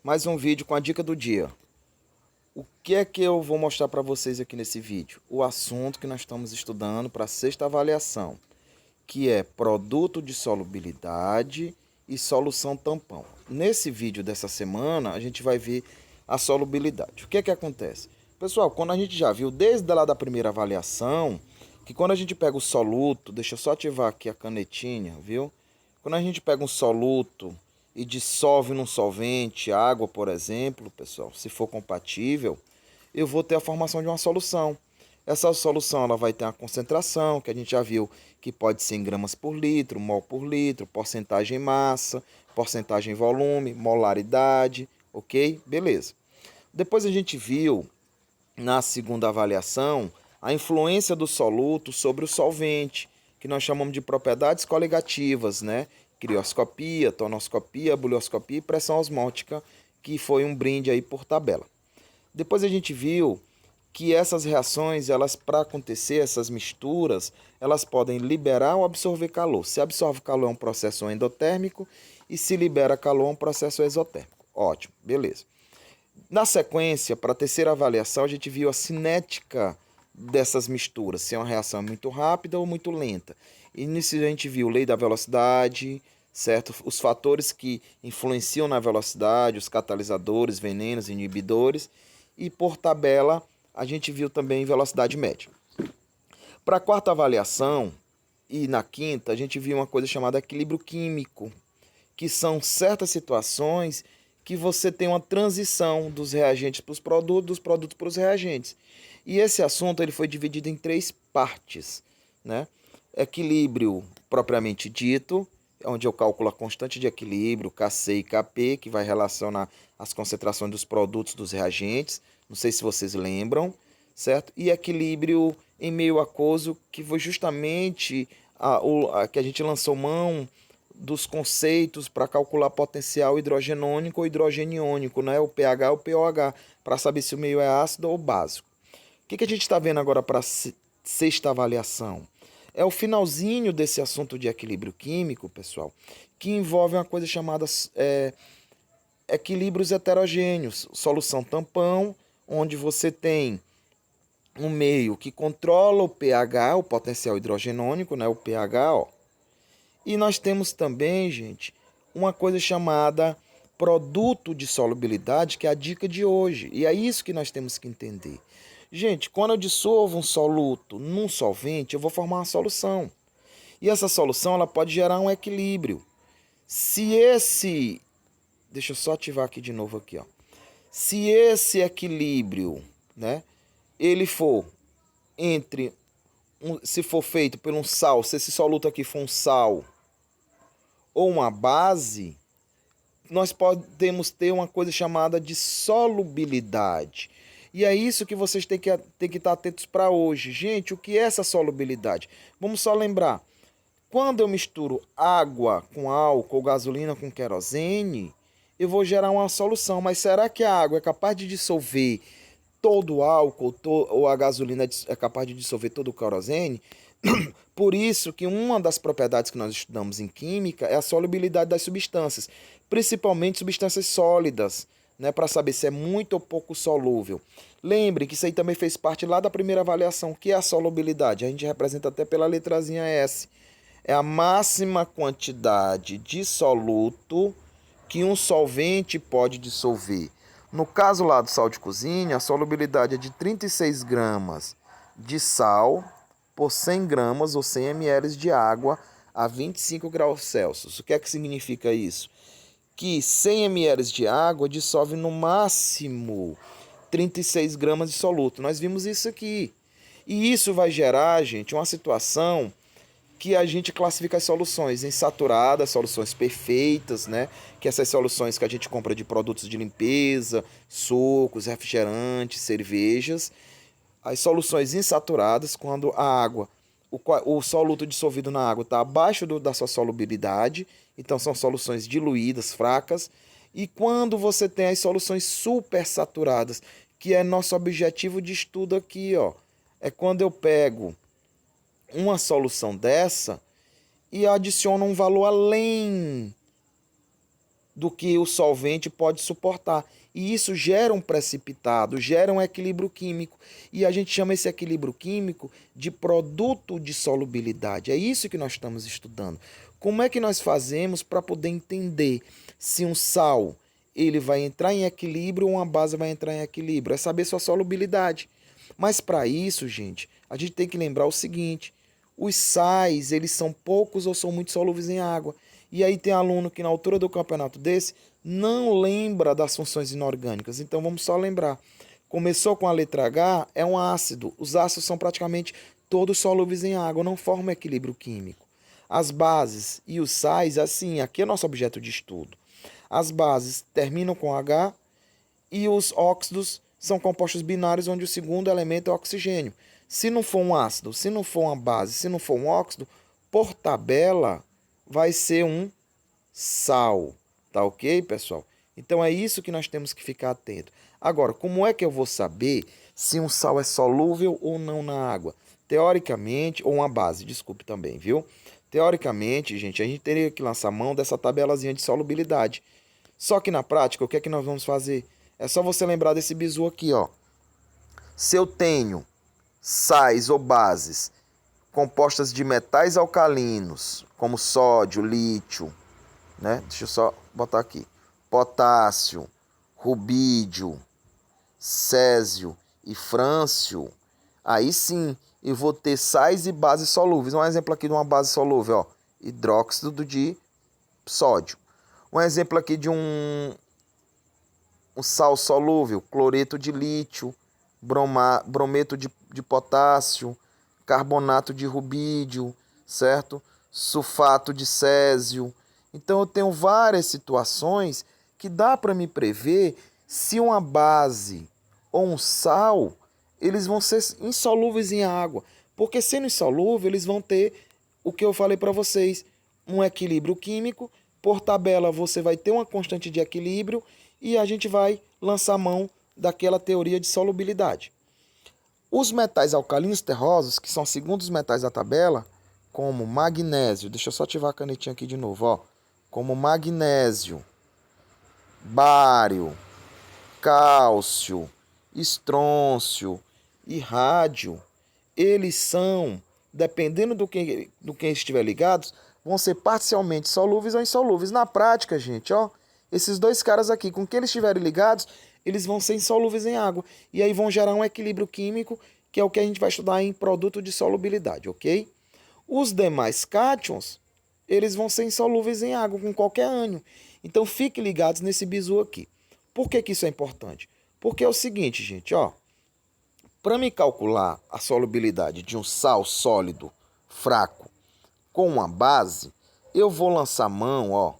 mais um vídeo com a dica do dia. O que é que eu vou mostrar para vocês aqui nesse vídeo? O assunto que nós estamos estudando para a sexta avaliação, que é produto de solubilidade e solução tampão. Nesse vídeo dessa semana, a gente vai ver a solubilidade. O que é que acontece? Pessoal, quando a gente já viu desde lá da primeira avaliação, que quando a gente pega o soluto, deixa eu só ativar aqui a canetinha, viu? Quando a gente pega um soluto e dissolve num solvente, água, por exemplo, pessoal, se for compatível, eu vou ter a formação de uma solução. Essa solução ela vai ter uma concentração, que a gente já viu que pode ser em gramas por litro, mol por litro, porcentagem massa, porcentagem volume, molaridade, ok? Beleza. Depois a gente viu, na segunda avaliação, a influência do soluto sobre o solvente, que nós chamamos de propriedades coligativas, né? Crioscopia, tonoscopia, bulioscopia e pressão osmótica, que foi um brinde aí por tabela. Depois a gente viu que essas reações, elas para acontecer, essas misturas, elas podem liberar ou absorver calor. Se absorve calor é um processo endotérmico e se libera calor é um processo exotérmico. Ótimo, beleza. Na sequência, para a terceira avaliação, a gente viu a cinética dessas misturas, se é uma reação muito rápida ou muito lenta. E nisso a gente viu lei da velocidade, certo? Os fatores que influenciam na velocidade, os catalisadores, venenos, inibidores. E por tabela, a gente viu também velocidade média. Para a quarta avaliação e na quinta, a gente viu uma coisa chamada equilíbrio químico, que são certas situações que você tem uma transição dos reagentes para os produtos, dos produtos para os reagentes. E esse assunto ele foi dividido em três partes, né? Equilíbrio propriamente dito, onde eu calculo a constante de equilíbrio, Kc e Kp, que vai relacionar as concentrações dos produtos dos reagentes. Não sei se vocês lembram, certo? E equilíbrio em meio aquoso, que foi justamente que a gente lançou mão dos conceitos para calcular potencial hidrogenônico ou hidrogeniônico, né? O pH ou pOH, para saber se o meio é ácido ou básico. O que a gente está vendo agora para a sexta avaliação? É o finalzinho desse assunto de equilíbrio químico, pessoal, que envolve uma coisa chamada equilíbrios heterogêneos, solução tampão, onde você tem um meio que controla o pH, o potencial hidrogenônico, né, o pH, ó. E nós temos também, gente, uma coisa chamada produto de solubilidade, que é a dica de hoje. E é isso que nós temos que entender. Gente, quando eu dissolvo um soluto num solvente, eu vou formar uma solução. E essa solução ela pode gerar um equilíbrio. Se esse... Deixa eu só ativar aqui de novo aqui, ó. Se esse equilíbrio, né, ele for entre... se for feito por um sal, se esse soluto aqui for um sal ou uma base, nós podemos ter uma coisa chamada de solubilidade. E é isso que vocês têm que estar atentos para hoje. Gente, o que é essa solubilidade? Vamos só lembrar. Quando eu misturo água com álcool, gasolina com querosene, eu vou gerar uma solução. Mas será que a água é capaz de dissolver todo o álcool ou a gasolina é capaz de dissolver todo o querosene? Por isso que uma das propriedades que nós estudamos em química é a solubilidade das substâncias, principalmente substâncias sólidas, né, para saber se é muito ou pouco solúvel. Lembre que isso aí também fez parte lá da primeira avaliação, que é a solubilidade. A gente representa até pela letrazinha S. É a máxima quantidade de soluto que um solvente pode dissolver. No caso lá do sal de cozinha, a solubilidade é de 36 gramas de sal por 100 gramas ou 100 ml de água a 25 graus Celsius. O que é que significa isso? Que 100 ml de água dissolve no máximo 36 gramas de soluto. Nós vimos isso aqui. E isso vai gerar, gente, uma situação que a gente classifica as soluções em saturadas, soluções perfeitas, né? Que essas soluções que a gente compra de produtos de limpeza, sucos, refrigerantes, cervejas. As soluções insaturadas, quando a água, o soluto dissolvido na água está abaixo da sua solubilidade, então são soluções diluídas, fracas. E quando você tem as soluções supersaturadas, que é nosso objetivo de estudo aqui, ó, é quando eu pego uma solução dessa e adiciono um valor além do que o solvente pode suportar. E isso gera um precipitado, gera um equilíbrio químico. E a gente chama esse equilíbrio químico de produto de solubilidade. É isso que nós estamos estudando. Como é que nós fazemos para poder entender se um sal ele vai entrar em equilíbrio ou uma base vai entrar em equilíbrio? É saber sua solubilidade. Mas para isso, gente, a gente tem que lembrar o seguinte: os sais, eles são poucos ou são muito solúveis em água. E aí tem aluno que na altura do campeonato desse não lembra das funções inorgânicas. Então vamos só lembrar. Começou com a letra H, é um ácido. Os ácidos são praticamente todos solúveis em água, não formam equilíbrio químico. As bases e os sais, assim, aqui é nosso objeto de estudo. As bases terminam com H e os óxidos são compostos binários onde o segundo elemento é oxigênio. Se não for um ácido, se não for uma base, se não for um óxido, por tabela vai ser um sal. Tá ok, pessoal? Então é isso que nós temos que ficar atento. Agora, como é que eu vou saber se um sal é solúvel ou não na água? Teoricamente, ou uma base, desculpe também, viu? Teoricamente, gente, a gente teria que lançar mão dessa tabelazinha de solubilidade. Só que na prática, o que é que nós vamos fazer? É só você lembrar desse bizu aqui, ó. Se eu tenho sais ou bases compostas de metais alcalinos, como sódio, lítio, né? Deixa eu só botar aqui. Potássio, rubídio, césio e frâncio. Aí sim, eu vou ter sais e bases solúveis. Um exemplo aqui de uma base solúvel, ó, hidróxido de sódio. Um exemplo aqui de um sal solúvel, cloreto de lítio, brometo de potássio, carbonato de rubídio, certo? Sulfato de césio. Então eu tenho várias situações que dá para me prever se uma base ou um sal, eles vão ser insolúveis em água. Porque sendo insolúvel, eles vão ter o que eu falei para vocês, um equilíbrio químico. Por tabela, você vai ter uma constante de equilíbrio e a gente vai lançar mão daquela teoria de solubilidade. Os metais alcalinos terrosos, que são segundo os metais da tabela, como magnésio, deixa eu só ativar a canetinha aqui de novo, ó, como magnésio, bário, cálcio, estrôncio e rádio, eles são, dependendo do que estiver ligados, vão ser parcialmente solúveis ou insolúveis. Na prática, gente, ó, esses dois caras aqui, com que eles estiverem ligados, eles vão ser insolúveis em água. E aí vão gerar um equilíbrio químico, que é o que a gente vai estudar em produto de solubilidade, ok? Os demais cátions, eles vão ser insolúveis em água com qualquer ânion. Então fiquem ligados nesse bizu aqui. Por que isso é importante? Porque é o seguinte, gente, ó. Para me calcular a solubilidade de um sal sólido fraco com uma base, eu vou lançar mão, ó,